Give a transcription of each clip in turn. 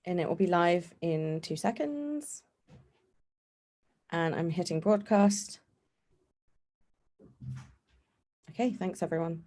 and it will be live in 2 seconds. And I'm hitting broadcast. Okay, thanks everyone.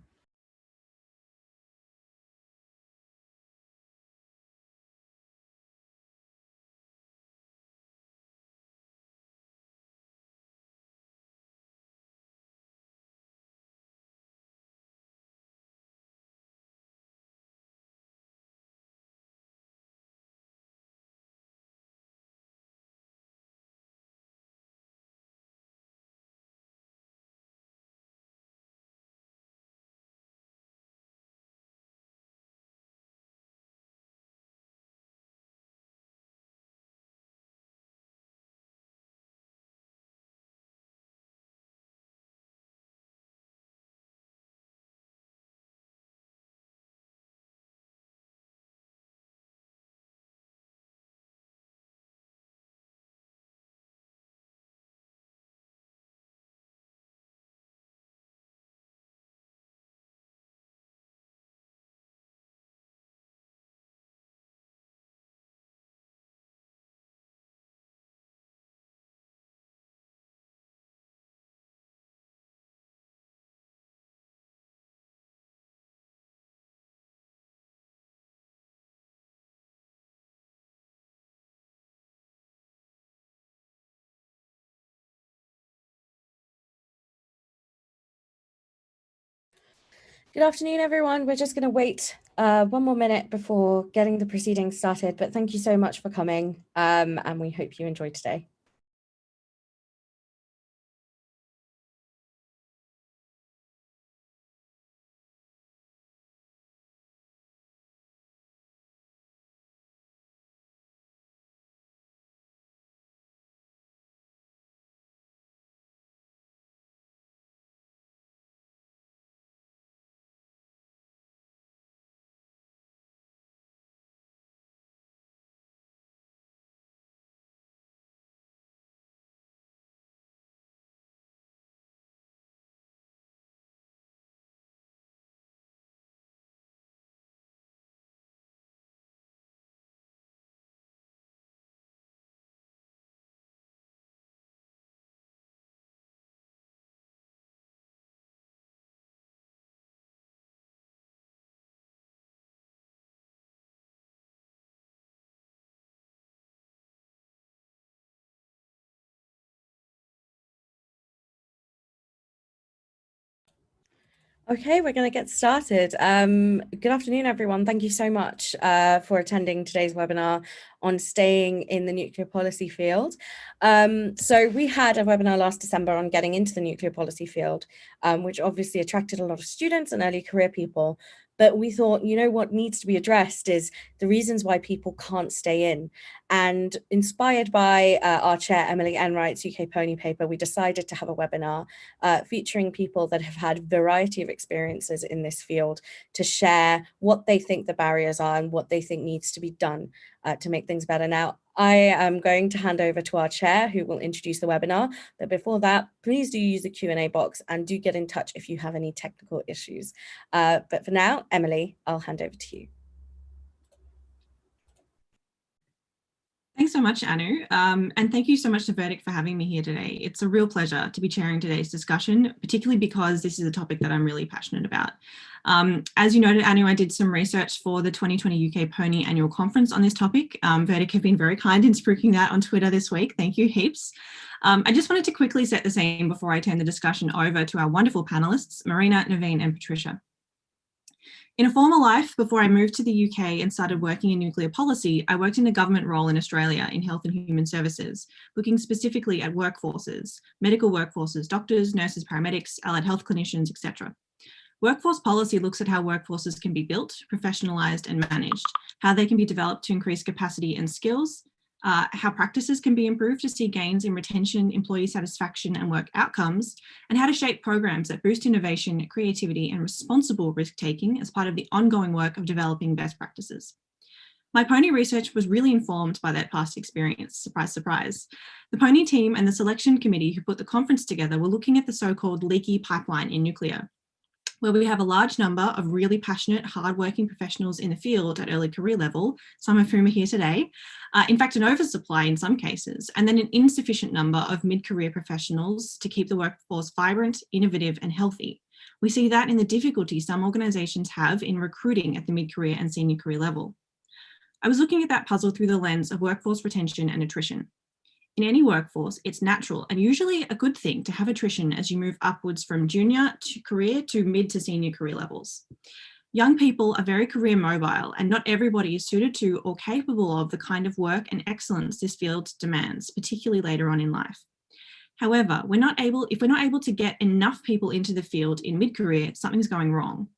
Good afternoon, everyone. We're just going to wait 1 more minute before getting the proceedings started, but thank you so much for coming, and we hope you enjoy today. Okay, we're going to get started. Good afternoon, everyone. Thank you so much for attending today's webinar on staying in the nuclear policy field. So we had a webinar last December on getting into the nuclear policy field, which obviously attracted a lot of students and early career people. But we thought, you know, what needs to be addressed is the reasons why people can't stay in. And inspired by our chair, Emily Enright's UK Pony paper, we decided to have a webinar featuring people that have had a variety of experiences in this field to share what they think the barriers are and what they think needs to be done to make things better. Now, I am going to hand over to our chair who will introduce the webinar. But before that, please do use the Q&A box and do get in touch if you have any technical issues. But for now, Emily, I'll hand over to you. Thanks so much, Anu, and thank you so much to VERTIC for having me here today. It's a real pleasure to be chairing today's discussion, particularly because this is a topic that I'm really passionate about. As you noted, Anu, I did some research for the 2020 UK Pony Annual Conference on this topic. VERTIC have been very kind in spruiking that on Twitter this week. Thank you heaps. I just wanted to quickly set the scene before I turn the discussion over to our wonderful panelists, Marina, Naveen and Patricia. In a former life, before I moved to the UK and started working in nuclear policy, I worked in a government role in Australia in health and human services, looking specifically at workforces, medical workforces, doctors, nurses, paramedics, allied health clinicians, etc. Workforce policy looks at how workforces can be built, professionalised and managed, how they can be developed to increase capacity and skills, how practices can be improved to see gains in retention, employee satisfaction and work outcomes, and how to shape programs that boost innovation, creativity and responsible risk-taking as part of the ongoing work of developing best practices. My Pony research was really informed by that past experience, surprise, surprise. The Pony team and the selection committee who put the conference together were looking at the so-called leaky pipeline in nuclear. where we have a large number of really passionate, hardworking professionals in the field at early career level, some of whom are here today. In fact, an oversupply in some cases, and then an insufficient number of mid-career professionals to keep the workforce vibrant, innovative, and healthy. We see that in the difficulty some organisations have in recruiting at the mid-career and senior career level. I was looking at that puzzle through the lens of workforce retention and attrition. In any workforce, it's natural and usually a good thing to have attrition as you move upwards from junior to career to mid to senior career levels. Young people are very career mobile, and not everybody is suited to or capable of the kind of work and excellence this field demands, particularly later on in life. However, if we're not able to get enough people into the field in mid-career, something's going wrong.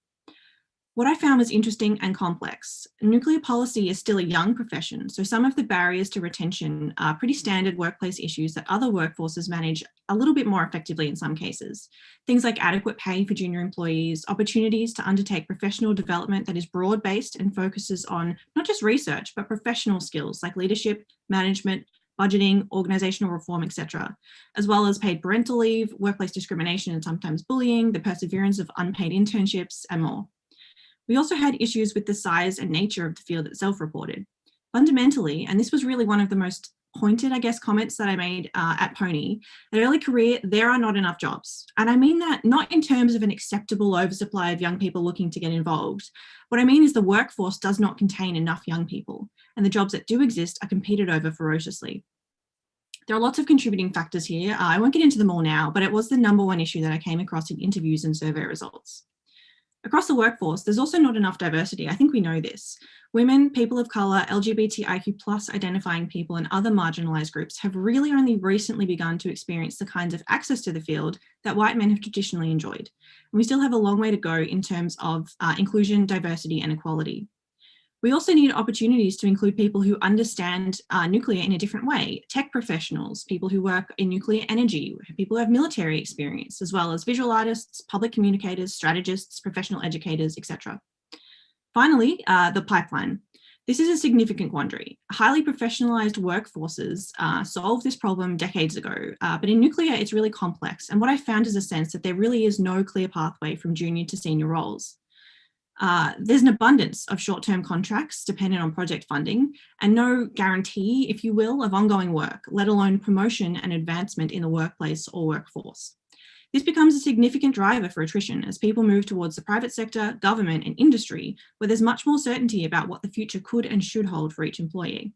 What I found was interesting and complex. Nuclear policy is still a young profession, so some of the barriers to retention are pretty standard workplace issues that other workforces manage a little bit more effectively in some cases. Things like adequate pay for junior employees, opportunities to undertake professional development that is broad-based and focuses on not just research, but professional skills like leadership, management, budgeting, organizational reform, etc., as well as paid parental leave, workplace discrimination and sometimes bullying, the perseverance of unpaid internships, and more. We also had issues with the size and nature of the field itself reported. Fundamentally, and this was really one of the most pointed, I guess, comments that I made at Pony, at early career, there are not enough jobs. And I mean that not in terms of an acceptable oversupply of young people looking to get involved. What I mean is the workforce does not contain enough young people, and the jobs that do exist are competed over ferociously. There are lots of contributing factors here. I won't get into them all now, but it was the number one issue that I came across in interviews and survey results. Across the workforce, there's also not enough diversity. I think we know this. Women, people of colour, LGBTIQ+ identifying people and other marginalised groups have really only recently begun to experience the kinds of access to the field that white men have traditionally enjoyed. And we still have a long way to go in terms of inclusion, diversity and equality. We also need opportunities to include people who understand nuclear in a different way, tech professionals, people who work in nuclear energy, people who have military experience, as well as visual artists, public communicators, strategists, professional educators, etc. Finally, the pipeline. This is a significant quandary. Highly professionalized workforces solved this problem decades ago, but in nuclear, it's really complex. And what I found is a sense that there really is no clear pathway from junior to senior roles. There's an abundance of short-term contracts dependent on project funding and no guarantee, if you will, of ongoing work, let alone promotion and advancement in the workplace or workforce. This becomes a significant driver for attrition as people move towards the private sector, government and industry, where there's much more certainty about what the future could and should hold for each employee.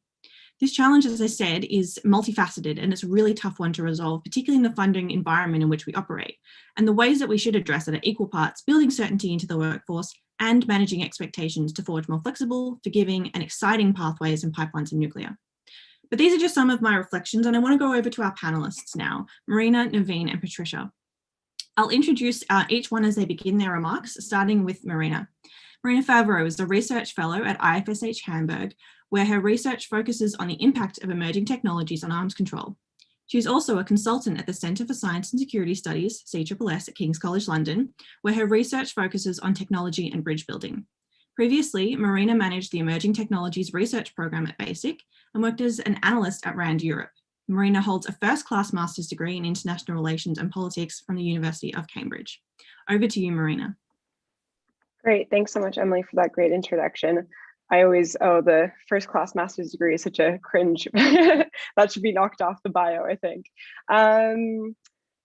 This challenge, as I said, is multifaceted and it's a really tough one to resolve, particularly in the funding environment in which we operate. And the ways that we should address it are equal parts building certainty into the workforce and managing expectations to forge more flexible, forgiving and exciting pathways and pipelines in nuclear. But these are just some of my reflections and I want to go over to our panelists now, Marina, Naveen and Patricia. I'll introduce each one as they begin their remarks, starting with Marina. Marina Favreau is a research fellow at IFSH Hamburg, where her research focuses on the impact of emerging technologies on arms control. She is also a consultant at the Centre for Science and Security Studies, CSSS, at King's College London, where her research focuses on technology and bridge building. Previously, Marina managed the Emerging Technologies Research Program at VERTIC and worked as an analyst at RAND Europe. Marina holds a first-class master's degree in international relations and politics from the University of Cambridge. Over to you, Marina. Great, thanks so much, Emily, for that great introduction. I always, the first class master's degree is such a cringe. That should be knocked off the bio, I think.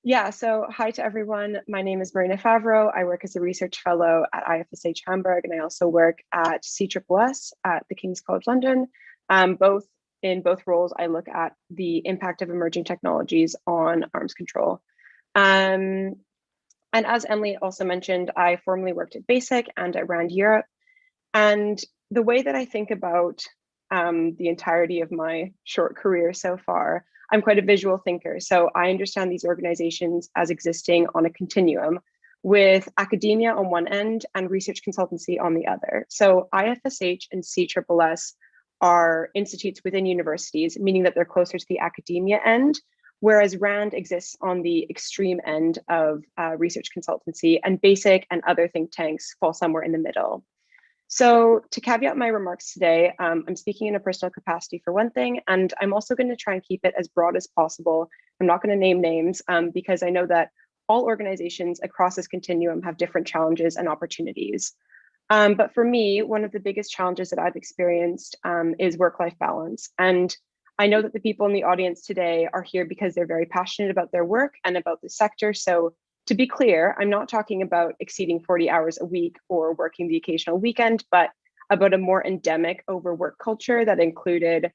Yeah, so hi to everyone. My name is Marina Favreau. I work as a research fellow at IFSH Hamburg, and I also work at CSSS at the King's College London. In both roles, I look at the impact of emerging technologies on arms control. And as Emily also mentioned, I formerly worked at BASIC and at RAND Europe. And the way that I think about the entirety of my short career so far, I'm quite a visual thinker. So I understand these organizations as existing on a continuum with academia on one end and research consultancy on the other. So IFSH and CSSS are institutes within universities, meaning that they're closer to the academia end, whereas RAND exists on the extreme end of research consultancy, and BASIC and other think tanks fall somewhere in the middle. So to caveat my remarks today, I'm speaking in a personal capacity for one thing, and I'm also going to try and keep it as broad as possible. I'm not going to name names because I know that all organizations across this continuum have different challenges and opportunities. But for me, one of the biggest challenges that I've experienced is work-life balance. And I know that the people in the audience today are here because they're very passionate about their work and about the sector. So to be clear, I'm not talking about exceeding 40 hours a week or working the occasional weekend, but about a more endemic overwork culture that included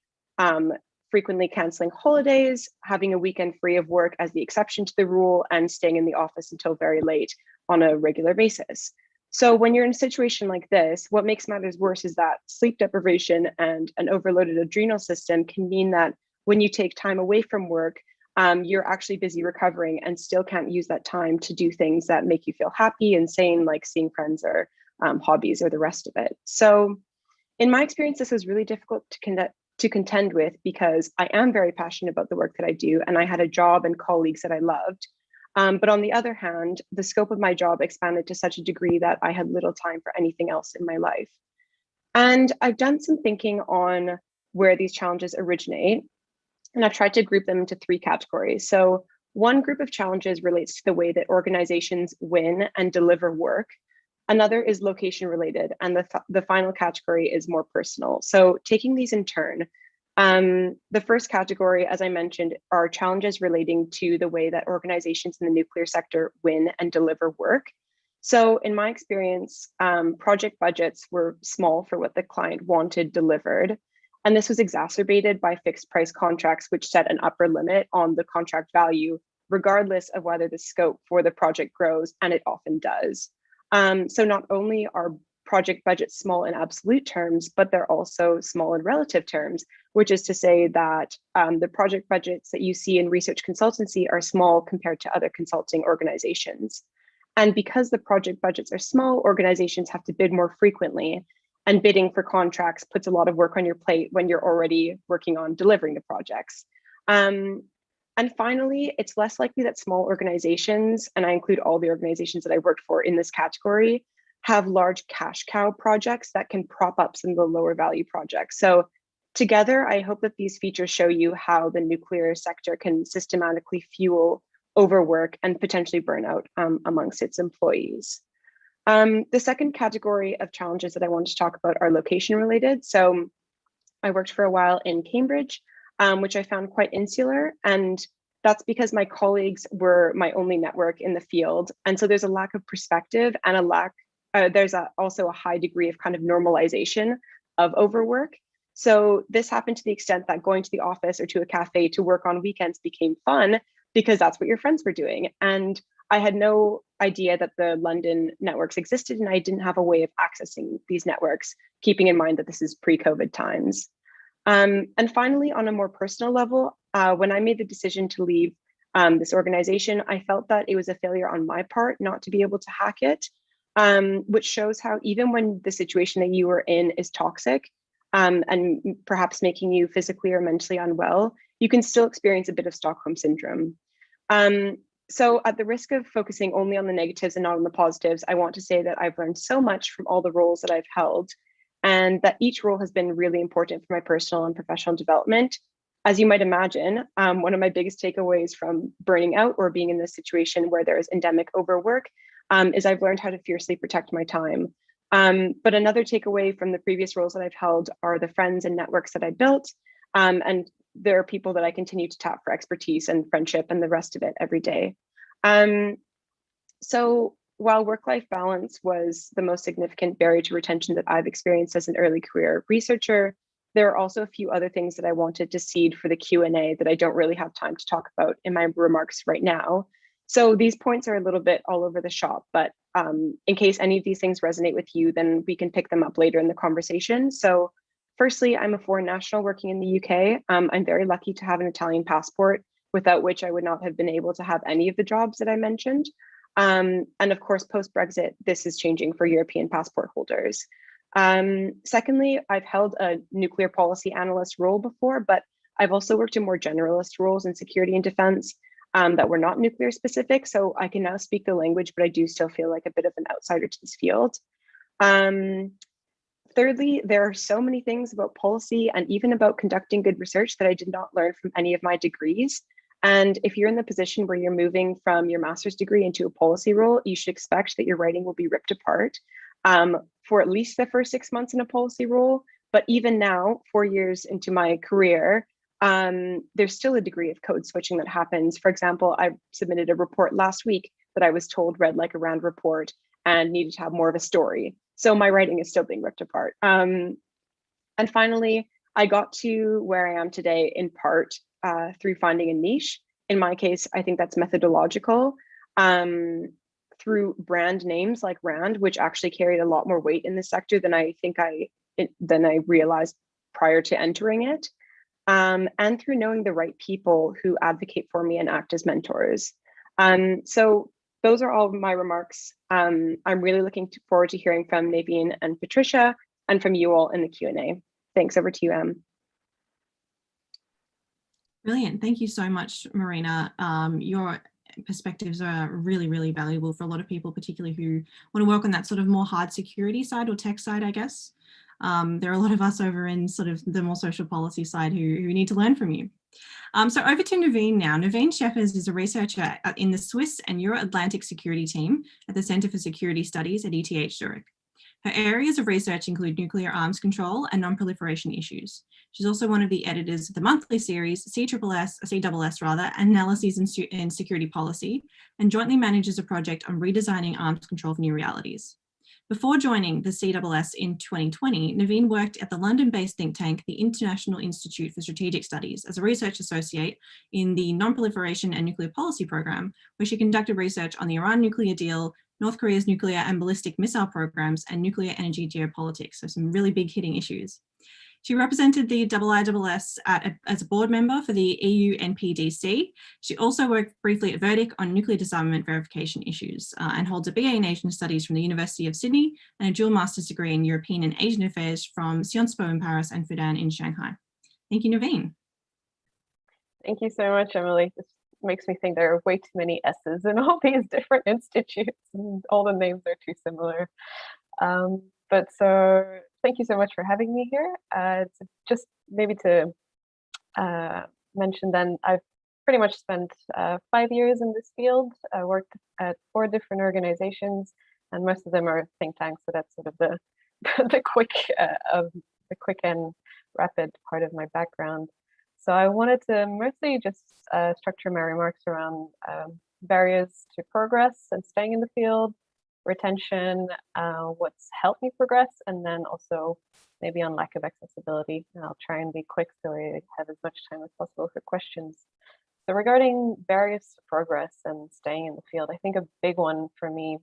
frequently canceling holidays, having a weekend free of work as the exception to the rule, and staying in the office until very late on a regular basis. So when you're in a situation like this, what makes matters worse is that sleep deprivation and an overloaded adrenal system can mean that when you take time away from work, you're actually busy recovering and still can't use that time to do things that make you feel happy and sane, like seeing friends or hobbies or the rest of it. So in my experience, this was really difficult to contend with because I am very passionate about the work that I do, and I had a job and colleagues that I loved. But on the other hand, the scope of my job expanded to such a degree that I had little time for anything else in my life. And I've done some thinking on where these challenges originate, and I've tried to group them into 3 categories. So one group of challenges relates to the way that organizations win and deliver work. Another is location related, and the final category is more personal. So taking these in turn, the first category, as I mentioned, are challenges relating to the way that organizations in the nuclear sector win and deliver work. So in my experience, project budgets were small for what the client wanted delivered. And this was exacerbated by fixed price contracts, which set an upper limit on the contract value, regardless of whether the scope for the project grows, and it often does. So not only are project budgets small in absolute terms, but they're also small in relative terms, which is to say that the project budgets that you see in research consultancy are small compared to other consulting organizations. And because the project budgets are small, organizations have to bid more frequently, and bidding for contracts puts a lot of work on your plate when you're already working on delivering the projects. And finally, it's less likely that small organizations, and I include all the organizations that I worked for in this category, have large cash cow projects that can prop up some of the lower value projects. So together, I hope that these features show you how the nuclear sector can systematically fuel overwork and potentially burnout amongst its employees. The second category of challenges that I want to talk about are location related. So I worked for a while in Cambridge, which I found quite insular. And that's because my colleagues were my only network in the field. And so there's a lack of perspective and there's also a high degree of kind of normalization of overwork. So this happened to the extent that going to the office or to a cafe to work on weekends became fun because that's what your friends were doing. And I had no idea that the London networks existed, and I didn't have a way of accessing these networks, keeping in mind that this is pre-COVID times. And finally, on a more personal level, when I made the decision to leave this organization, I felt that it was a failure on my part not to be able to hack it, which shows how even when the situation that you are in is toxic and perhaps making you physically or mentally unwell, you can still experience a bit of Stockholm syndrome. So at the risk of focusing only on the negatives and not on the positives, I want to say that I've learned so much from all the roles that I've held, and that each role has been really important for my personal and professional development. As you might imagine, one of my biggest takeaways from burning out or being in this situation where there is endemic overwork is I've learned how to fiercely protect my time. But another takeaway from the previous roles that I've held are the friends and networks that I built, and there are people that I continue to tap for expertise and friendship and the rest of it every day. So while work-life balance was the most significant barrier to retention that I've experienced as an early career researcher, there are also a few other things that I wanted to seed for the Q&A that I don't really have time to talk about in my remarks right now. So these points are a little bit all over the shop, but in case any of these things resonate with you, then we can pick them up later in the conversation. So firstly, I'm a foreign national working in the UK. I'm very lucky to have an Italian passport, without which I would not have been able to have any of the jobs that I mentioned. And of course, post-Brexit, this is changing for European passport holders. Secondly, I've held a nuclear policy analyst role before, but I've also worked in more generalist roles in security and defense that were not nuclear specific. So I can now speak the language, but I do still feel like a bit of an outsider to this field. Thirdly, there are so many things about policy and even about conducting good research that I did not learn from any of my degrees. And if you're in the position where you're moving from your master's degree into a policy role, you should expect that your writing will be ripped apart for at least the first 6 months in a policy role. But even now, 4 years into my career, there's still a degree of code switching that happens. For example, I submitted a report last week that I was told read like a round report and needed to have more of a story. So my writing is still being ripped apart. And finally, I got to where I am today in part through finding a niche. In my case, I think that's methodological, through brand names like Rand, which actually carried a lot more weight in the sector than I realized prior to entering it. And through knowing the right people who advocate for me and act as mentors. So those are all my remarks. I'm really looking forward to hearing from Naveen and Patricia and from you all in the Q&A. Thanks, over to you, Em. Brilliant. Thank you so much, Marina. Your perspectives are really, really valuable for a lot of people, particularly who want to work on that sort of more hard security side or tech side, I guess. There are a lot of us over in sort of the more social policy side who need to learn from you. So over to Naveen now. Naveen Shepers is a researcher in the Swiss and Euro-Atlantic security team at the Centre for Security Studies at ETH Zurich. Her areas of research include nuclear arms control and non-proliferation issues. She's also one of the editors of the monthly series CSS, Analyses in Security Policy, and jointly manages a project on redesigning arms control for new realities. Before joining the CSS in 2020, Naveen worked at the London-based think tank, the International Institute for Strategic Studies, as a research associate in the Non-Proliferation and Nuclear Policy Program, where she conducted research on the Iran nuclear deal, North Korea's nuclear and ballistic missile programs, and nuclear energy geopolitics, so some really big hitting issues. She represented the IISS as a board member for the EU NPDC. She also worked briefly at VERTIC on nuclear disarmament verification issues and holds a BA in Asian Studies from the University of Sydney and a dual master's degree in European and Asian Affairs from Sciences Po in Paris and Fudan in Shanghai. Thank you, Naveen. Thank you so much, Emily. This makes me think there are way too many S's in all these different institutes, and all the names are too similar. So thank you so much for having me here. Just maybe to mention then, I've pretty much spent 5 years in this field. I worked at 4 different organizations, and most of them are think tanks. So that's sort of the the quick and rapid part of my background. So I wanted to mostly just structure my remarks around barriers to progress and staying in the field, retention, what's helped me progress, and then also maybe on lack of accessibility. And I'll try and be quick so I have as much time as possible for questions. So regarding barriers to progress and staying in the field, I think a big one for me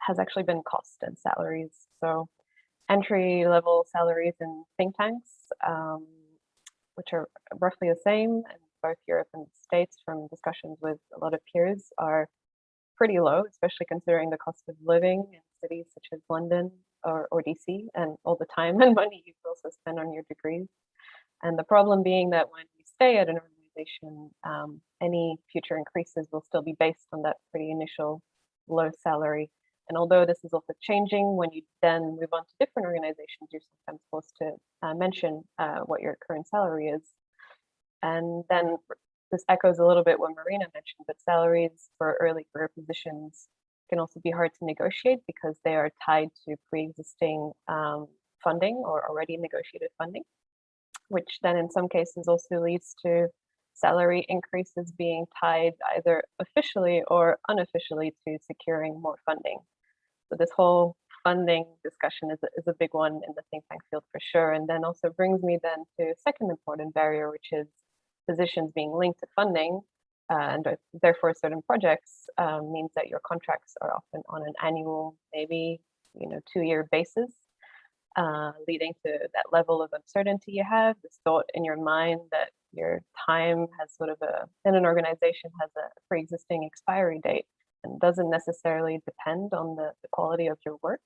has actually been cost and salaries. So entry-level salaries in think tanks, which are roughly the same in both Europe and the States from discussions with a lot of peers, are pretty low, especially considering the cost of living in cities such as London or DC, and all the time and money you also spend on your degrees. And the problem being that when you stay at an organization, any future increases will still be based on that pretty initial low salary. And although this is also changing, when you then move on to different organizations, you're sometimes forced to mention what your current salary is. And then this echoes a little bit what Marina mentioned, but salaries for early career positions can also be hard to negotiate because they are tied to pre-existing funding or already negotiated funding, which then in some cases also leads to salary increases being tied either officially or unofficially to securing more funding. So this whole funding discussion is a big one in the think tank field for sure. And then also brings me then to a second important barrier, which is positions being linked to funding, and therefore certain projects means that your contracts are often on an annual, maybe 2-year basis, leading to that level of uncertainty you have, this thought in your mind that your time has sort of in an organization has a pre-existing expiry date and doesn't necessarily depend on the quality of your work.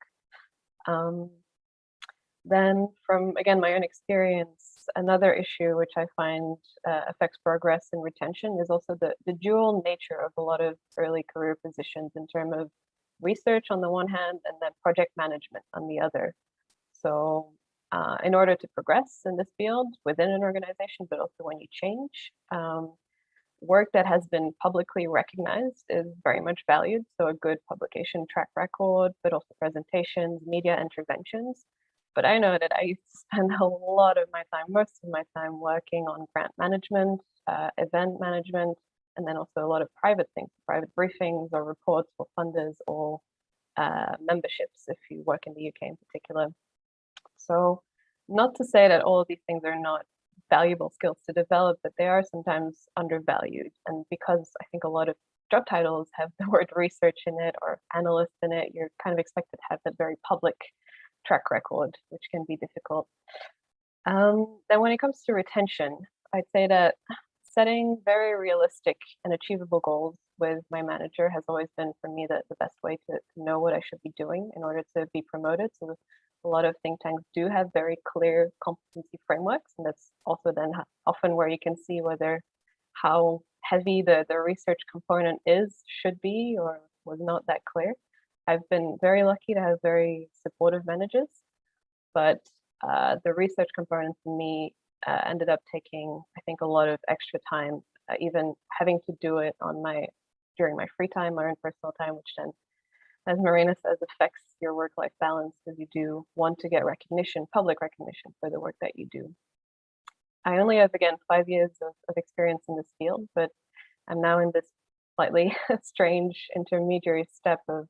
Then from, again, my own experience, another issue which I find affects progress and retention is also the dual nature of a lot of early career positions in terms of research on the one hand and then project management on the other. So in order to progress in this field within an organization, but also when you change, work that has been publicly recognized is very much valued. So a good publication track record, but also presentations, media interventions. But I know that I used to spend a lot of my time, most of my time, working on grant management, event management, and then also a lot of private things, private briefings or reports for funders or memberships if you work in the UK in particular. So not to say that all of these things are not valuable skills to develop, but they are sometimes undervalued. And because I think a lot of job titles have the word research in it or analyst in it, you're kind of expected to have that very public track record, which can be difficult. Then when it comes to retention, I'd say that setting very realistic and achievable goals with my manager has always been for me the best way to know what I should be doing in order to be promoted. So a lot of think tanks do have very clear competency frameworks, and that's also then often where you can see whether how heavy the research component should be or was not that clear. I've been very lucky to have very supportive managers, but the research component for me ended up taking, I think, a lot of extra time, even having to do it on during my free time, my own personal time, which then, as Marina says, affects your work-life balance because you do want to get recognition, public recognition for the work that you do. I only have, again, 5 years of experience in this field, but I'm now in this slightly strange intermediary step of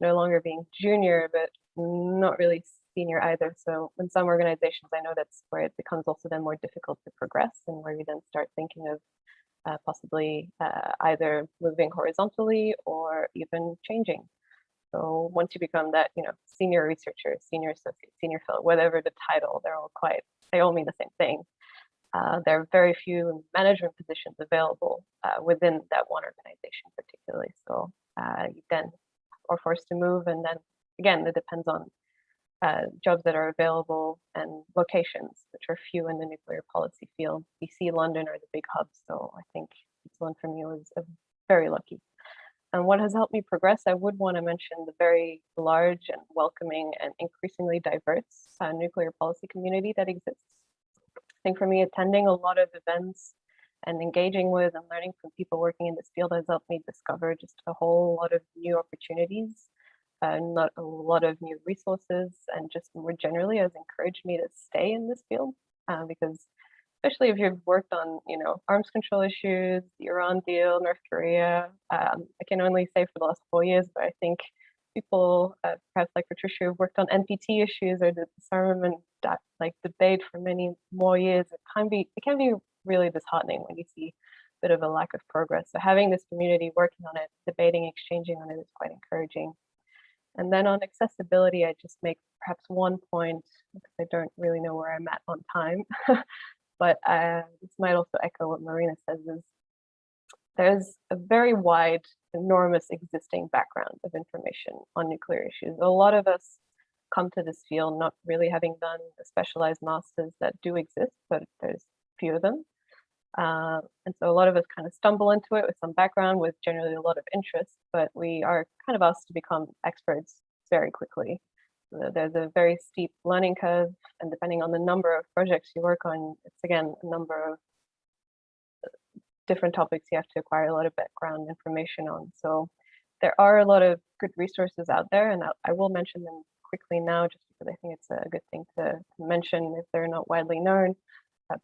no longer being junior, but not really senior either. So in some organizations, I know that's where it becomes also then more difficult to progress and where you then start thinking of possibly either moving horizontally or even changing. So once you become that, senior researcher, senior associate, senior fellow, whatever the title, they all mean the same thing. There are very few management positions available within that one organization particularly. So you then are forced to move, and then again, it depends on jobs that are available and locations, which are few in the nuclear policy field. DC, London are the big hubs, so I think Switzerland for me was very lucky. And what has helped me progress, I would want to mention the very large and welcoming and increasingly diverse nuclear policy community that exists. I think for me, attending a lot of events and engaging with and learning from people working in this field has helped me discover just a whole lot of new opportunities, not a lot of new resources, and just more generally has encouraged me to stay in this field because especially if you've worked on, arms control issues, the Iran deal, North Korea. I can only say for the last 4 years, but I think people, perhaps like Patricia, who've worked on NPT issues or the disarmament debate for many more years, it can be really disheartening when you see a bit of a lack of progress. So having this community working on it, debating, exchanging on it is quite encouraging. And then on accessibility, I just make perhaps one point because I don't really know where I'm at on time. But this might also echo what Marina says, is there's a very wide, enormous existing background of information on nuclear issues. A lot of us come to this field not really having done the specialized masters that do exist, but there's few of them. And so a lot of us kind of stumble into it with some background, with generally a lot of interest, but we are kind of asked to become experts very quickly. There's a very steep learning curve, and depending on the number of projects you work on, it's again a number of different topics you have to acquire a lot of background information on. So there are a lot of good resources out there, and I will mention them quickly now just because I think it's a good thing to mention if they're not widely known.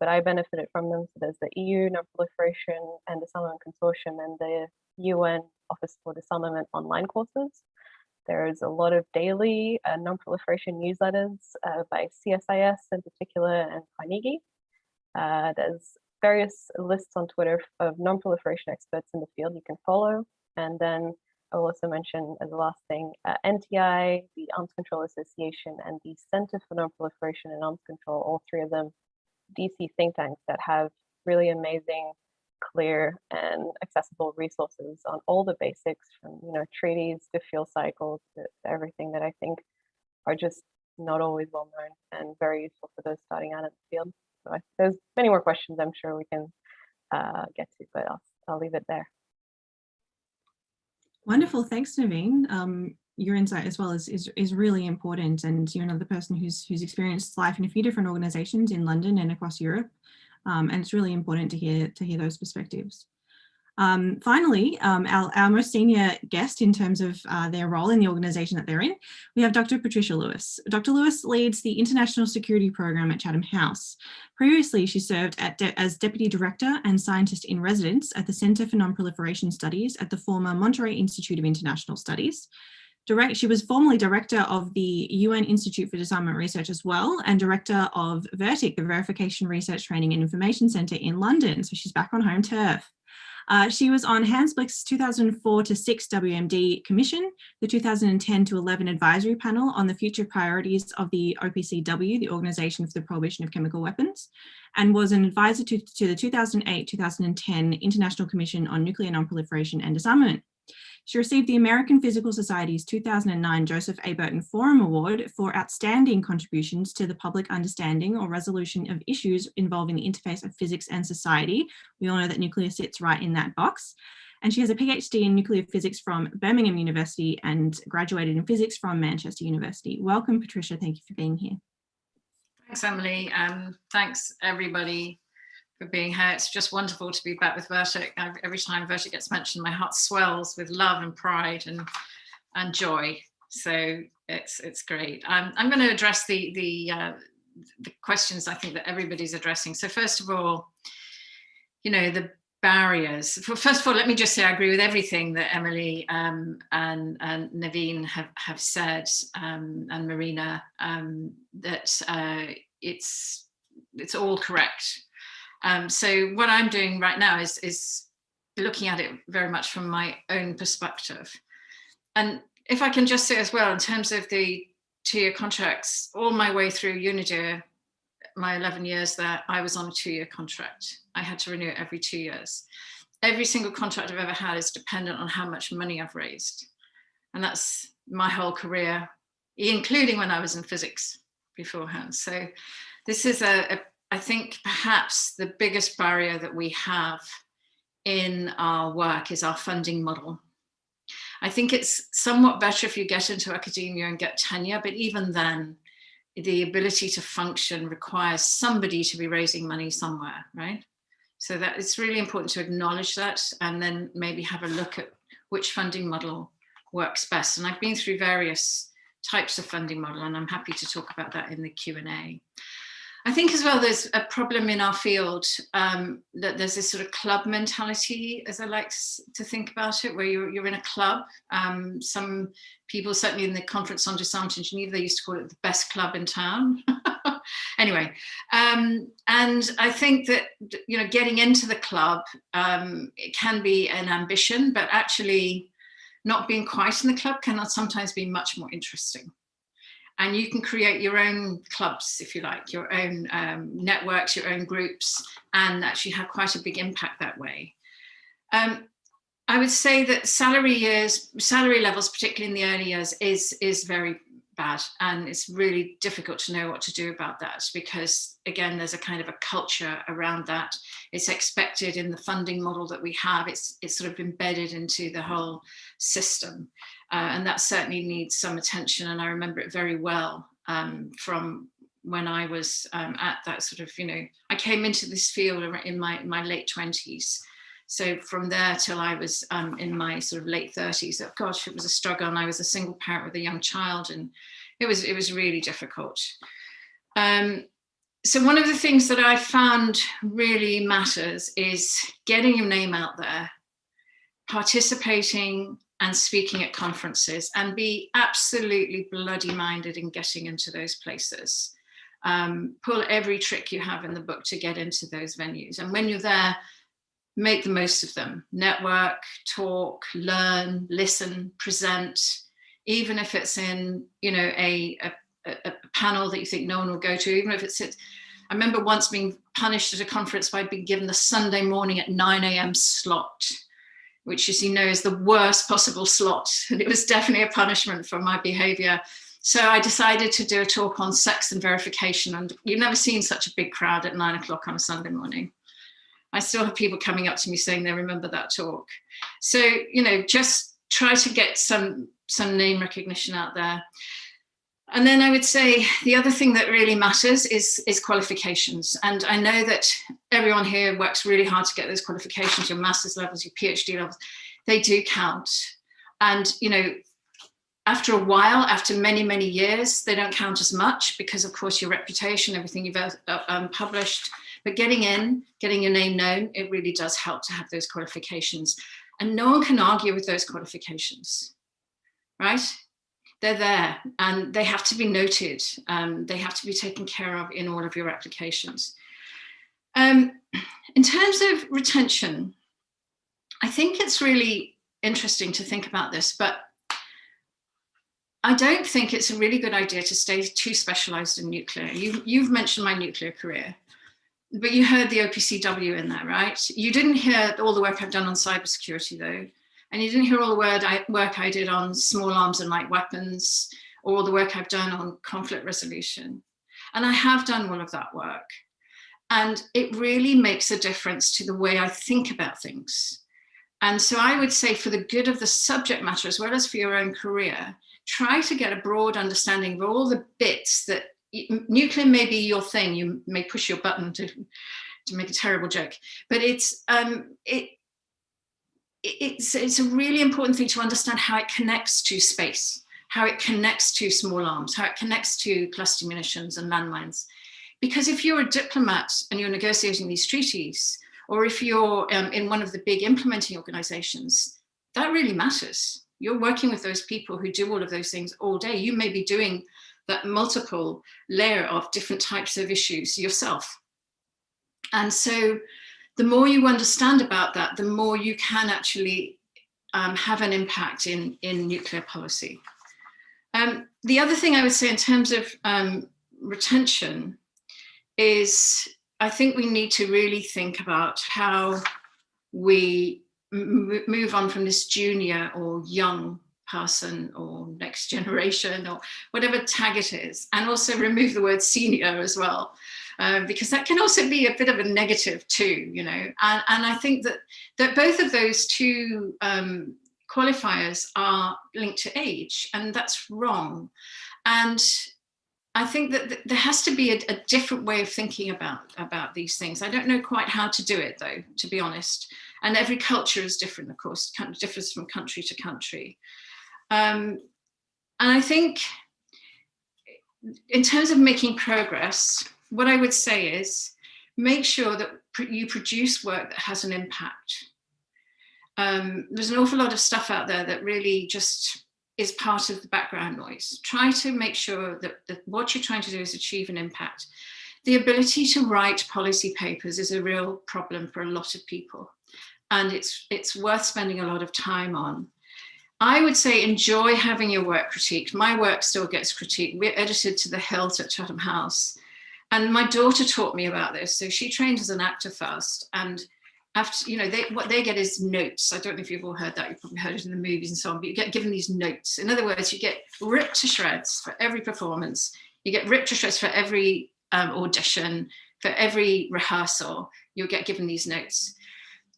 But I benefited from them. So there's the EU Non-Proliferation and Disarmament Consortium and the UN Office for Disarmament online courses. There's a lot of daily non-proliferation newsletters by CSIS in particular and Carnegie. There's various lists on Twitter of non-proliferation experts in the field you can follow. And then I will also mention as the last thing, NTI, the Arms Control Association, and the Center for Non-Proliferation and Arms Control, all three of them DC think tanks that have really amazing, clear and accessible resources on all the basics from treaties to fuel cycles to everything that I think are just not always well known and very useful for those starting out in the field. So there's many more questions I'm sure we can get to, but I'll leave it there. Wonderful, thanks Naveen. Your insight as well is really important, and you're another person who's experienced life in a few different organizations in London and across Europe, and it's really important to hear those perspectives. Finally, our most senior guest in terms of their role in the organisation that they're in, we have Dr. Patricia Lewis. Dr. Lewis leads the International Security Program at Chatham House. Previously, she served as Deputy Director and Scientist in Residence at the Centre for Non-Proliferation Studies at the former Monterey Institute of International Studies. She was formerly Director of the UN Institute for Disarmament Research as well, and Director of VERTIC, the Verification Research Training and Information Centre in London. So she's back on home turf. She was on Hans Blich's 2004-6 WMD Commission, the 2010-11 Advisory Panel on the Future Priorities of the OPCW, the Organisation for the Prohibition of Chemical Weapons, and was an advisor to the 2008-2010 International Commission on Nuclear Non-Proliferation and Disarmament. She received the American Physical Society's 2009 Joseph A. Burton Forum Award for outstanding contributions to the public understanding or resolution of issues involving the interface of physics and society. We all know that nuclear sits right in that box. And she has a PhD in nuclear physics from Birmingham University and graduated in physics from Manchester University. Welcome, Patricia. Thank you for being here. Thanks, Emily. Thanks, everybody, for being here. It's just wonderful to be back with VERTIC. Every time VERTIC gets mentioned, my heart swells with love and pride and joy. So it's great. I'm going to address the questions I think that everybody's addressing. So first of all, you know, the barriers. First of all, let me just say I agree with everything that Emily and Naveen have said, and Marina, that it's all correct. So what I'm doing right now is looking at it very much from my own perspective. And if I can just say as well, in terms of the 2-year contracts, all my way through Unidir, my 11 years there, I was on a 2-year contract. I had to renew it every 2 years. Every single contract I've ever had is dependent on how much money I've raised. And that's my whole career, including when I was in physics beforehand. So this is I think perhaps the biggest barrier that we have in our work is our funding model. I think it's somewhat better if you get into academia and get tenure, but even then, the ability to function requires somebody to be raising money somewhere, right? So that it's really important to acknowledge that and then maybe have a look at which funding model works best. And I've been through various types of funding model, and I'm happy to talk about that in the Q&A. I think as well, there's a problem in our field that there's this sort of club mentality, as I like to think about it, where you're in a club. Some people, certainly in the Conference on Disarmament in Geneva, they used to call it the best club in town. Anyway, and I think that, you know, getting into the club, it can be an ambition, but actually not being quite in the club can sometimes be much more interesting. And you can create your own clubs, if you like, your own networks, your own groups, and actually have quite a big impact that way. I would say that salary levels, particularly in the early years, is very bad. And it's really difficult to know what to do about that because, again, there's a kind of a culture around that. It's expected in the funding model that we have. It's sort of embedded into the whole system. And that certainly needs some attention. And I remember it very well from when I was at that sort of, you know, I came into this field in my late 20s. So from there till I was in my sort of late 30s, gosh, it was a struggle. And I was a single parent with a young child, and it was really difficult. So one of the things that I found really matters is getting your name out there, participating and speaking at conferences, and be absolutely bloody minded in getting into those places. Pull every trick you have in the book to get into those venues. And when you're there, make the most of them. Network, talk, learn, listen, present, even if it's in, you know, a panel that you think no one will go to, even if it's, I remember once being punished at a conference by being given the Sunday morning at 9 a.m. slot, which, as you know, is the worst possible slot. And it was definitely a punishment for my behavior. So I decided to do a talk on sex and verification. And you've never seen such a big crowd at 9 o'clock on a Sunday morning. I still have people coming up to me saying they remember that talk. So, you know, just try to get some name recognition out there. And then I would say the other thing that really matters is qualifications. And I know that everyone here works really hard to get those qualifications, your master's levels, your PhD levels, they do count. And, you know, after a while, after many, many years, they don't count as much because, of course, your reputation, everything you've published, but getting in, getting your name known, it really does help to have those qualifications. And no one can argue with those qualifications, right? They're there and they have to be noted. They have to be taken care of in all of your applications. In terms of retention, I think it's really interesting to think about this, but I don't think it's a really good idea to stay too specialized in nuclear. You've mentioned my nuclear career, but you heard the OPCW in there, right? You didn't hear all the work I've done on cybersecurity though. And you didn't hear all the work I did on small arms and light weapons, or all the work I've done on conflict resolution. And I have done all of that work. And it really makes a difference to the way I think about things. And so I would say, for the good of the subject matter, as well as for your own career, try to get a broad understanding of all the bits that nuclear may be your thing. You may push your button to make a terrible joke, but it's a really important thing to understand how it connects to space, how it connects to small arms, how it connects to cluster munitions and landmines. Because if you're a diplomat and you're negotiating these treaties, or if you're in one of the big implementing organizations, that really matters. You're working with those people who do all of those things all day. You may be doing that multiple layer of different types of issues yourself. And so the more you understand about that, the more you can actually have an impact in nuclear policy. The other thing I would say in terms of retention is, I think we need to really think about how we move on from this junior or young person or next generation or whatever tag it is, and also remove the word senior as well. Because that can also be a bit of a negative too, you know. And I think that both of those two qualifiers are linked to age, and that's wrong. And I think that there has to be a different way of thinking about these things. I don't know quite how to do it though, to be honest. And every culture is different, of course, it differs from country to country. And I think in terms of making progress, what I would say is make sure that you produce work that has an impact. There's an awful lot of stuff out there that really just is part of the background noise. Try to make sure that what you're trying to do is achieve an impact. The ability to write policy papers is a real problem for a lot of people, and it's worth spending a lot of time on. I would say enjoy having your work critiqued. My work still gets critiqued. We're edited to the hilt at Chatham House. And my daughter taught me about this. So she trained as an actor first. And after, you know, what they get is notes. I don't know if you've all heard that. You've probably heard it in the movies and so on, but you get given these notes. In other words, you get ripped to shreds for every performance. You get ripped to shreds for every audition, for every rehearsal. You'll get given these notes.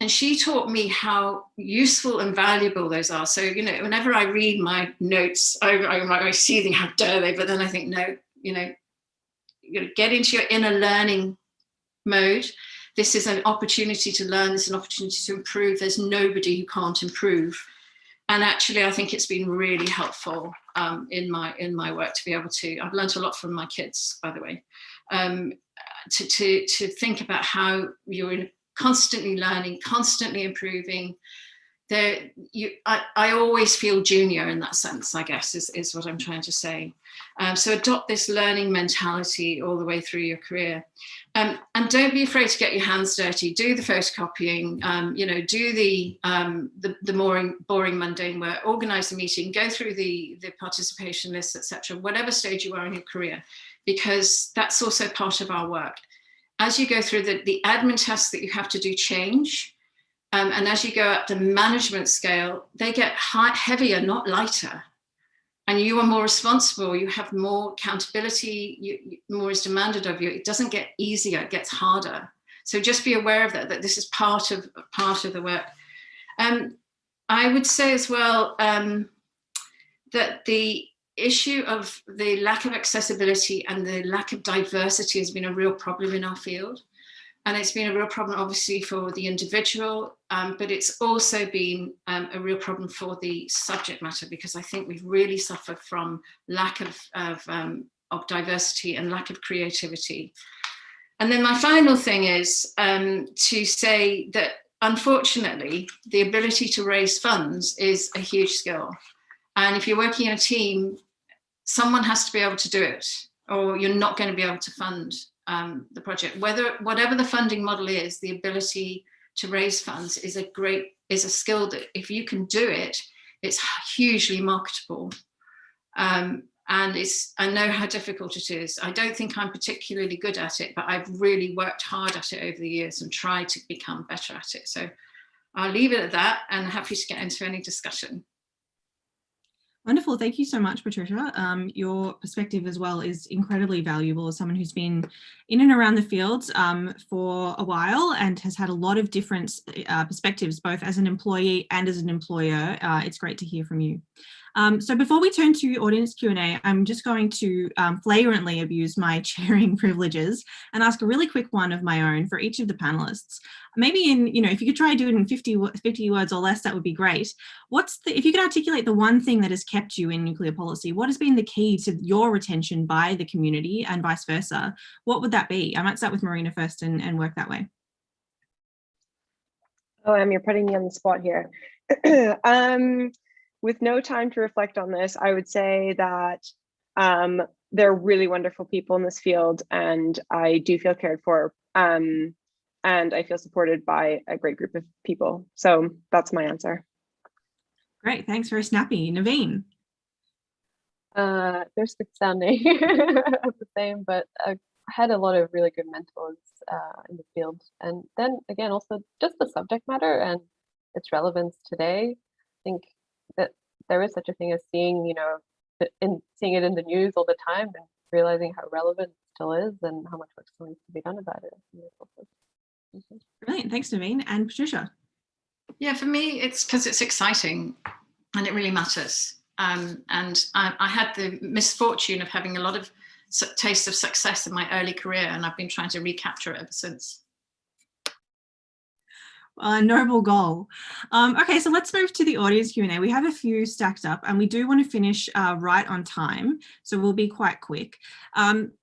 And she taught me how useful and valuable those are. So, you know, whenever I read my notes, I'm seething, how dare they? But then I think, no, you know, get into your inner learning mode. This is an opportunity to learn. This is an opportunity to improve. There's nobody who can't improve. And actually, I think it's been really helpful in my work to be able to. I've learned a lot from my kids, by the way, to think about how you're constantly learning, constantly improving. I always feel junior in that sense, I guess, is what I'm trying to say. So adopt this learning mentality all the way through your career. And don't be afraid to get your hands dirty. Do the photocopying, you know, do the more boring, mundane work, organize the meeting, go through the participation lists, etc., whatever stage you are in your career, because that's also part of our work. As you go through the admin tasks that you have to do change, and as you go up the management scale, they get heavier, not lighter. And you are more responsible, you have more accountability, more is demanded of you. It doesn't get easier, it gets harder. So just be aware of that this is part of the work. I would say as well that issue of the lack of accessibility and the lack of diversity has been a real problem in our field. And it's been a real problem, obviously, for the individual, but it's also been a real problem for the subject matter, because I think we've really suffered from lack of diversity and lack of creativity. And then my final thing is to say that, unfortunately, the ability to raise funds is a huge skill. And if you're working in a team, someone has to be able to do it, or you're not going to be able to fund the project. Whatever the funding model is, the ability to raise funds is a skill that, if you can do it, it's hugely marketable. And I know how difficult it is. I don't think I'm particularly good at it, but I've really worked hard at it over the years and tried to become better at it. So I'll leave it at that, and happy to get into any discussion. Wonderful. Thank you so much, Patricia. Your perspective as well is incredibly valuable as someone who's been in and around the fields for a while and has had a lot of different perspectives, both as an employee and as an employer. It's great to hear from you. So before we turn to audience Q&A, I'm just going to flagrantly abuse my chairing privileges and ask a really quick one of my own for each of the panelists. Maybe if you could try to do it in 50 words or less, that would be great. If you could articulate the one thing that has kept you in nuclear policy, what has been the key to your retention by the community and vice versa? What would that be? I might start with Marina first and work that way. Oh, you're putting me on the spot here. With no time to reflect on this, I would say that there are really wonderful people in this field, and I do feel cared for, and I feel supported by a great group of people. So that's my answer. Great, thanks. Very snappy. Naveen. They're strict sounding the same, but I had a lot of really good mentors in the field. And then again, also just the subject matter and its relevance today. I think that there is such a thing as seeing it in the news all the time and realizing how relevant it still is and how much work still needs to be done about it. Brilliant, thanks Naveen. And Patricia. Yeah, for me, it's because it's exciting and it really matters. And I had the misfortune of having a lot of taste of success in my early career, and I've been trying to recapture it ever since. A noble goal. Okay, so let's move to the audience Q&A. We have a few stacked up and we do want to finish right on time, so we'll be quite quick.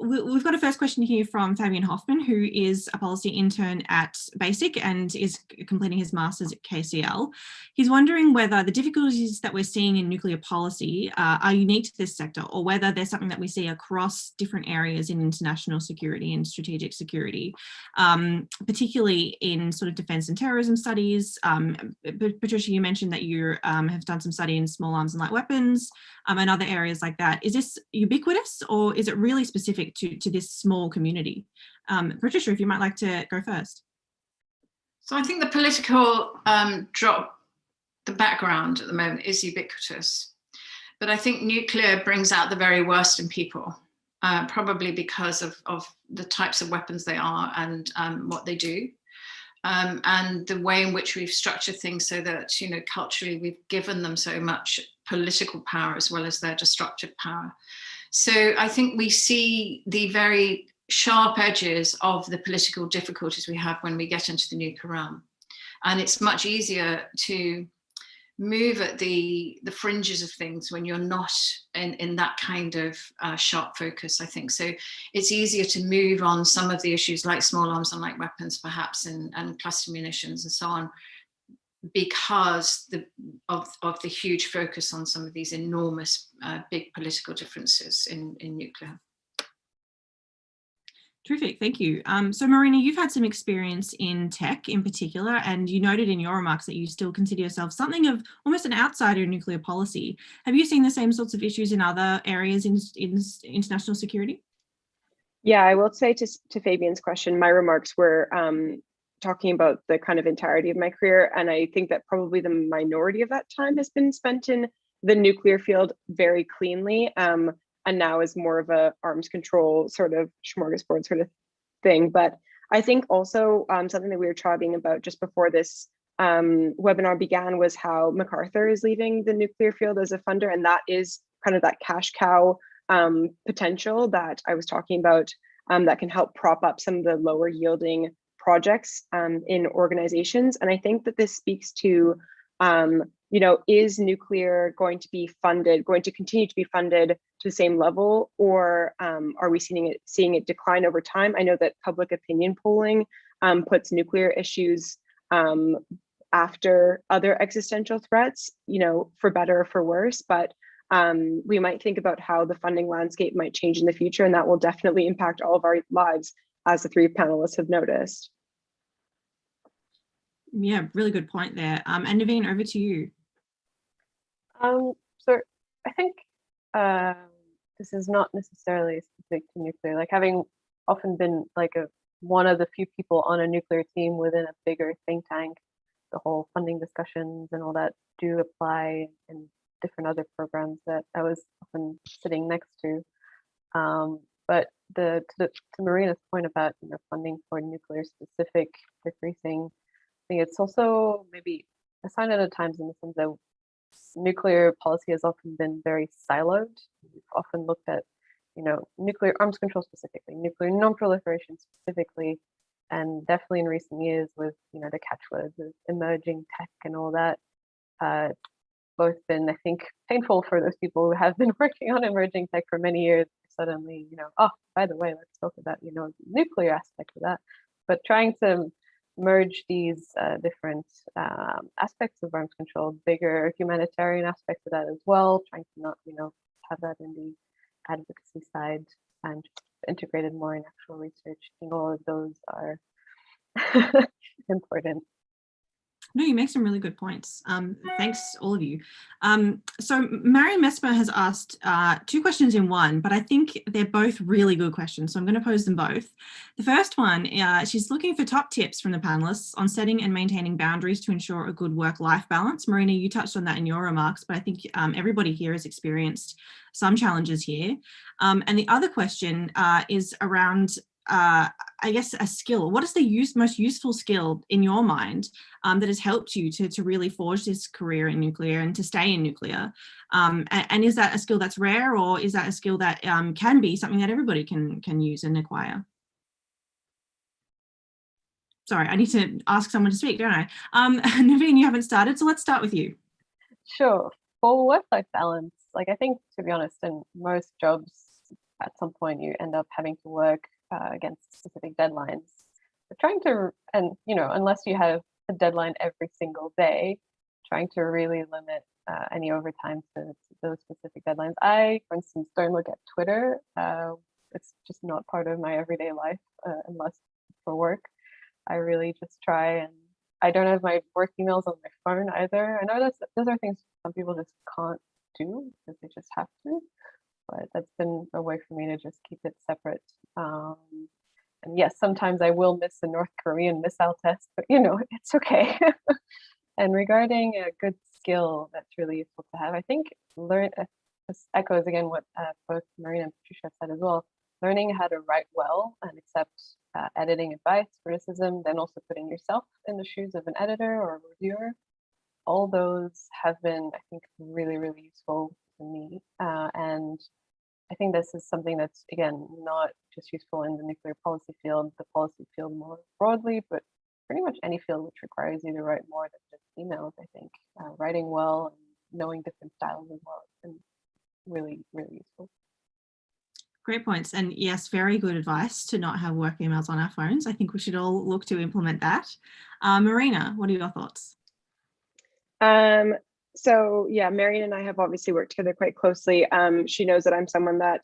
We've got a first question here from Fabian Hoffman, who is a policy intern at BASIC and is completing his master's at KCL. He's wondering whether the difficulties that we're seeing in nuclear policy are unique to this sector, or whether there's something that we see across different areas in international security and strategic security, particularly in sort of defence and terrorism studies. Patricia, you mentioned that you have done some study in small arms and light weapons and other areas like that. Is this ubiquitous, or is it really specific to this small community? Patricia, if you might like to go first. So I think the political the background at the moment is ubiquitous, but I think nuclear brings out the very worst in people, probably because of the types of weapons they are and what they do. And the way in which we've structured things so that, culturally we've given them so much political power as well as their destructive power. So I think we see the very sharp edges of the political difficulties we have when we get into the nuclear realm. And it's much easier to move at the fringes of things when you're not in that kind of sharp focus, I think. So it's easier to move on some of the issues like small arms and light weapons, perhaps, and cluster munitions and so on, because of the huge focus on some of these enormous big political differences in nuclear. Terrific, thank you. So Marina, you've had some experience in tech in particular, and you noted in your remarks that you still consider yourself something of almost an outsider in nuclear policy. Have you seen the same sorts of issues in other areas in international security? Yeah, I will say to Fabian's question, my remarks were talking about the kind of entirety of my career, and I think that probably the minority of that time has been spent in the nuclear field very cleanly. And now is more of a arms control sort of smorgasbord sort of thing. But I think also something that we were talking about just before this webinar began was how MacArthur is leaving the nuclear field as a funder, and that is kind of that cash cow potential that I was talking about, that can help prop up some of the lower yielding projects in organizations. And I think that this speaks to, is nuclear going to continue to be funded to the same level, or are we seeing it decline over time? I know that public opinion polling puts nuclear issues after other existential threats, for better or for worse, but we might think about how the funding landscape might change in the future, and that will definitely impact all of our lives, as the three panelists have noticed. Yeah, really good point there. And Naveen, over to you. So I think this is not necessarily specific to nuclear. Like, having often been like one of the few people on a nuclear team within a bigger think tank, the whole funding discussions and all that do apply in different other programs that I was often sitting next to. But to Marina's point about funding for nuclear specific decreasing, I think it's also maybe a sign at times, in the sense that nuclear policy has often been very siloed. We've often looked at nuclear arms control specifically, nuclear non-proliferation specifically, and definitely in recent years with the catchwords of emerging tech and all that, both been, I think, painful for those people who have been working on emerging tech for many years. Suddenly, oh, by the way, let's talk about the nuclear aspect of that. But trying to merge these different aspects of arms control, bigger humanitarian aspects of that as well, trying to not have that in the advocacy side, and just integrated more in actual research. I think all of those are important. No, you make some really good points. Thanks, all of you. So Marion Mesmer has asked 2 questions in one, but I think they're both really good questions, so I'm going to pose them both. The first one, she's looking for top tips from the panelists on setting and maintaining boundaries to ensure a good work-life balance. Marina, you touched on that in your remarks, but I think everybody here has experienced some challenges here. And the other question is around I guess a skill. What is the most useful skill in your mind that has helped you to really forge this career in nuclear and to stay in nuclear? And is that a skill that's rare, or is that a skill that can be something that everybody can use and acquire? Sorry, I need to ask someone to speak, don't I? Naveen, you haven't started, so let's start with you. Sure. For work-life balance, like, I think, to be honest, in most jobs, at some point you end up having to work against specific deadlines. But trying to, and unless you have a deadline every single day, trying to really limit any overtime to those specific deadlines. I, for instance, don't look at Twitter. It's just not part of my everyday life unless for work. I really just try, and I don't have my work emails on my phone either. I know those are things some people just can't do because they just have to. But that's been a way for me to just keep it separate. And yes, sometimes I will miss a North Korean missile test, but it's okay. And regarding a good skill that's really useful to have, I think this echoes again what both Marina and Patricia said as well. Learning how to write well and accept editing advice, criticism, then also putting yourself in the shoes of an editor or a reviewer. All those have been, I think, really, really useful to me. And I think this is something that's, again, not just useful in the nuclear policy field, the policy field more broadly, but pretty much any field which requires you to write more than just emails. I think writing well and knowing different styles as well has been really, really useful. Great points. And yes, very good advice to not have work emails on our phones. I think we should all look to implement that. Marina, what are your thoughts? So yeah, Marion and I have obviously worked together quite closely. She knows that I'm someone that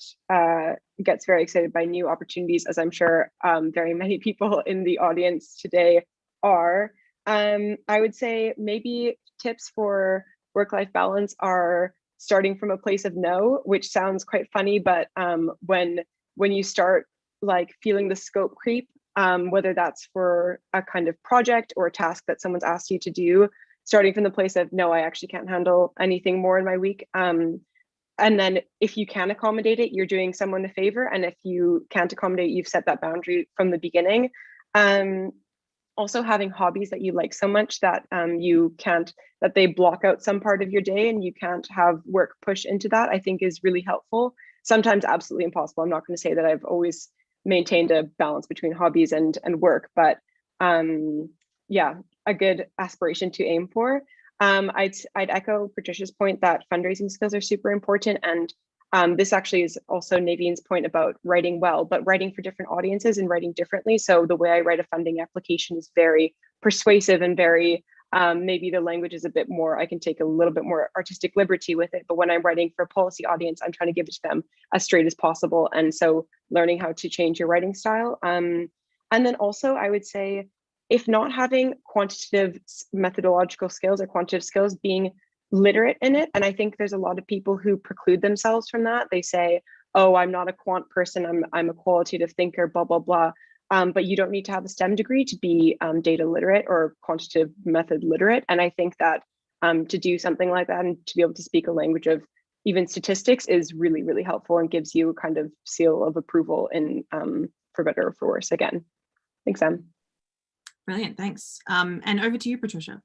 gets very excited by new opportunities, as I'm sure very many people in the audience today are. I would say maybe tips for work-life balance are starting from a place of no, which sounds quite funny, but when you start like feeling the scope creep, whether that's for a kind of project or a task that someone's asked you to do, starting from the place of no, I actually can't handle anything more in my week. And then if you can accommodate it, you're doing someone a favor. And if you can't accommodate, you've set that boundary from the beginning. On also having hobbies that you like so much that that they block out some part of your day and you can't have work push into that, I think is really helpful. Sometimes absolutely impossible. I'm not going to say that I've always maintained a balance between hobbies and work, but yeah, a good aspiration to aim for. I'd echo Patricia's point that fundraising skills are super important, and this actually is also Navin's point about writing well, but writing for different audiences and writing differently. So the way I write a funding application is very persuasive and very, maybe the language is a bit more, I can take a little bit more artistic liberty with it. But when I'm writing for a policy audience, I'm trying to give it to them as straight as possible. And so learning how to change your writing style. And then also I would say, if not having quantitative methodological skills or quantitative skills, being literate in it. And I think there's a lot of people who preclude themselves from that. They say, oh, I'm not a quant person, I'm a qualitative thinker, blah, blah, blah. But you don't need to have a STEM degree to be data literate or quantitative method literate. And I think that to do something like that and to be able to speak a language of even statistics is really, really helpful and gives you a kind of seal of approval in for better or for worse. Again, thanks, Em. Brilliant, thanks. And over to you, Patricia.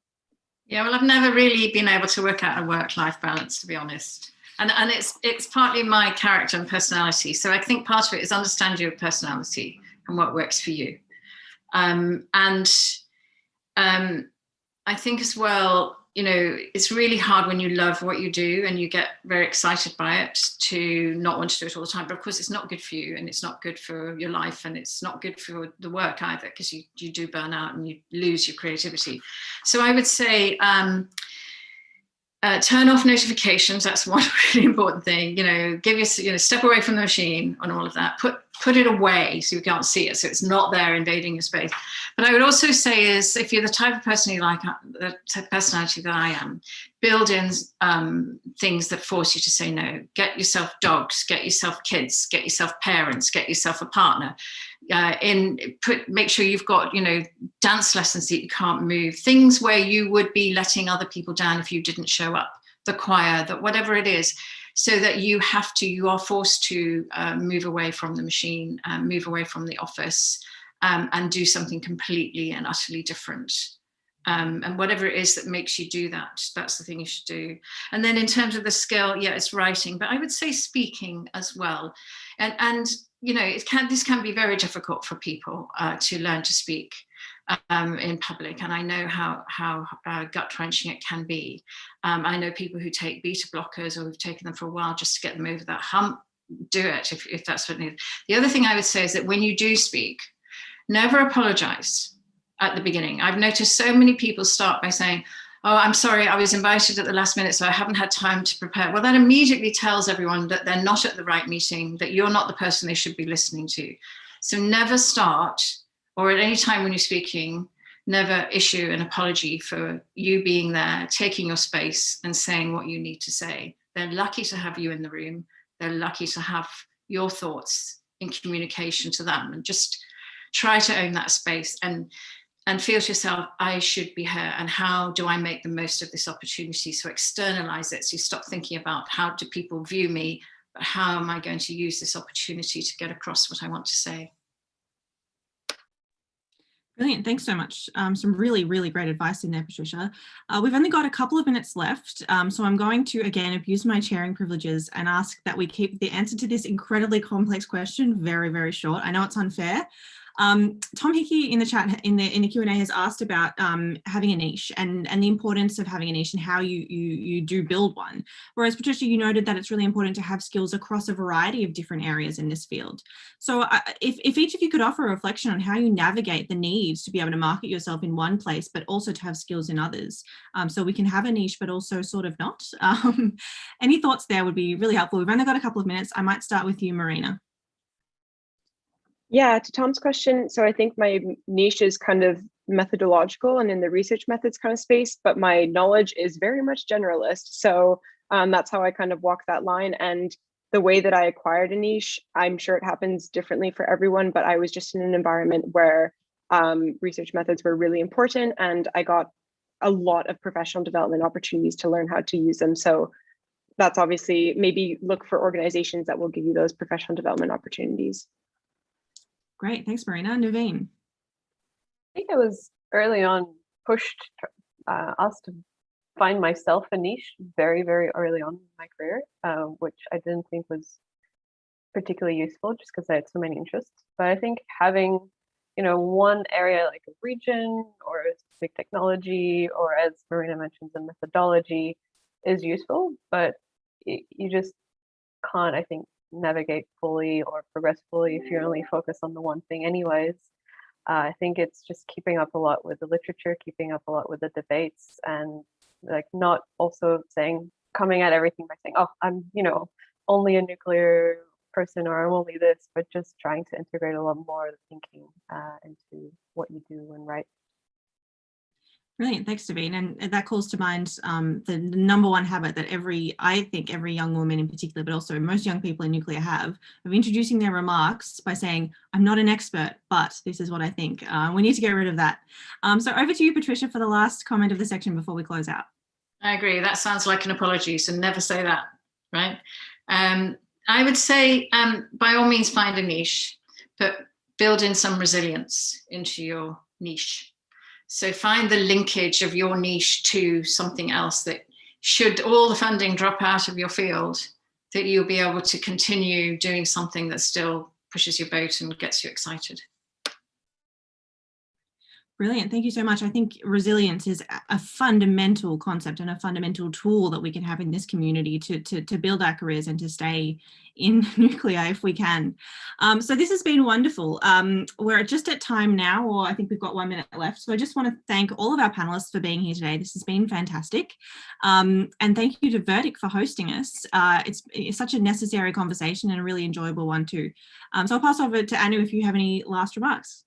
Yeah, well, I've never really been able to work out a work-life balance, to be honest. And it's partly my character and personality. So I think part of it is understand your personality and what works for you. I think as well, you know, it's really hard when you love what you do and you get very excited by it to not want to do it all the time. But of course, it's not good for you and it's not good for your life and it's not good for the work either, because you do burn out and you lose your creativity. So I would say, turn off notifications. That's one really important thing. You know, step away from the machine on all of that. Put it away so you can't see it, so it's not there invading your space. But I would also say is, if you're the type of person you like, the type of personality that I am, build in things that force you to say no. Get yourself dogs, get yourself kids, get yourself parents, get yourself a partner. Make sure you've got, you know, dance lessons that you can't move, things where you would be letting other people down if you didn't show up, the choir, that whatever it is, so that you are forced to move away from the machine, move away from the office, and do something completely and utterly different. And whatever it is that makes you do that, that's the thing you should do. And then in terms of the skill, yeah, it's writing, but I would say speaking as well. And you know, this can be very difficult for people to learn to speak in public, and I know how gut-wrenching it can be. I know people who take beta blockers or who've taken them for a while just to get them over that hump. Do it if that's what it is. The other thing I would say is that when you do speak, never apologize at the beginning. I've noticed so many people start by saying, oh, I'm sorry, I was invited at the last minute, so I haven't had time to prepare. Well, that immediately tells everyone that they're not at the right meeting, that you're not the person they should be listening to. So never start, or at any time when you're speaking, never issue an apology for you being there, taking your space and saying what you need to say. They're lucky to have you in the room. They're lucky to have your thoughts in communication to them, and just try to own that space and feel to yourself, I should be here, and how do I make the most of this opportunity? So externalize it. So you stop thinking about how do people view me, but how am I going to use this opportunity to get across what I want to say? Brilliant, thanks so much. Some really, really great advice in there, Patricia. We've only got a couple of minutes left, so I'm going to, again, abuse my chairing privileges and ask that we keep the answer to this incredibly complex question very, very short. I know it's unfair. Tom Hickey in the chat, in the Q&A, has asked about having a niche and the importance of having a niche and how you do build one. Whereas Patricia, you noted that it's really important to have skills across a variety of different areas in this field. So if each of you could offer a reflection on how you navigate the needs to be able to market yourself in one place, but also to have skills in others, so we can have a niche, but also sort of not. Any thoughts there would be really helpful. We've only got a couple of minutes. I might start with you, Marina. Yeah, to Tom's question, so I think my niche is kind of methodological and in the research methods kind of space, but my knowledge is very much generalist. So that's how I kind of walk that line. And the way that I acquired a niche, I'm sure it happens differently for everyone, but I was just in an environment where research methods were really important, and I got a lot of professional development opportunities to learn how to use them. So that's obviously, maybe look for organizations that will give you those professional development opportunities. Great, thanks, Marina. Naveen. I think I was early on pushed us to find myself a niche very, very early on in my career, which I didn't think was particularly useful just because I had so many interests. But I think having, one area like a region or a specific technology, or as Marina mentions, a methodology is useful, but you just can't, I think, navigate fully or progress fully if you're only focused on the one thing anyways. I think it's just keeping up a lot with the literature, keeping up a lot with the debates, and like not also coming at everything by saying, oh, I'm, only a nuclear person, or I'm only this, but just trying to integrate a lot more of the thinking into what you do and write. Brilliant, thanks, Davine. And that calls to mind the number one habit that I think every young woman in particular, but also most young people in nuclear have, of introducing their remarks by saying, I'm not an expert, but this is what I think. We need to get rid of that. So over to you, Patricia, for the last comment of the section before we close out. I agree. That sounds like an apology, so never say that, right? I would say, by all means, find a niche, but build in some resilience into your niche. So find the linkage of your niche to something else that, should all the funding drop out of your field, that you'll be able to continue doing something that still pushes your boat and gets you excited. Brilliant. Thank you so much. I think resilience is a fundamental concept and a fundamental tool that we can have in this community to build our careers and to stay in nuclear if we can. So this has been wonderful. We're just at time now, or I think we've got 1 minute left. So I just want to thank all of our panelists for being here today. This has been fantastic. And thank you to VERTIC for hosting us. It's such a necessary conversation and a really enjoyable one too. So I'll pass over to Anu if you have any last remarks.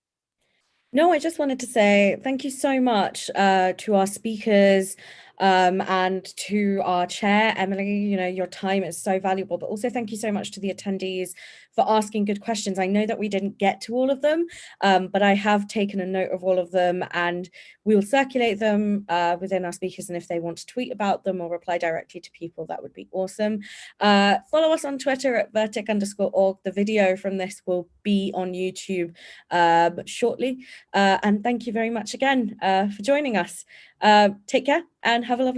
No, I just wanted to say thank you so much to our speakers and to our chair, Emily. Your time is so valuable, but also thank you so much to the attendees for asking good questions. I know that we didn't get to all of them, but I have taken a note of all of them, and we'll circulate them within our speakers. And if they want to tweet about them or reply directly to people, that would be awesome. Follow us on Twitter at vertic_org. The video from this will be on YouTube shortly. And thank you very much again for joining us. Take care and have a lovely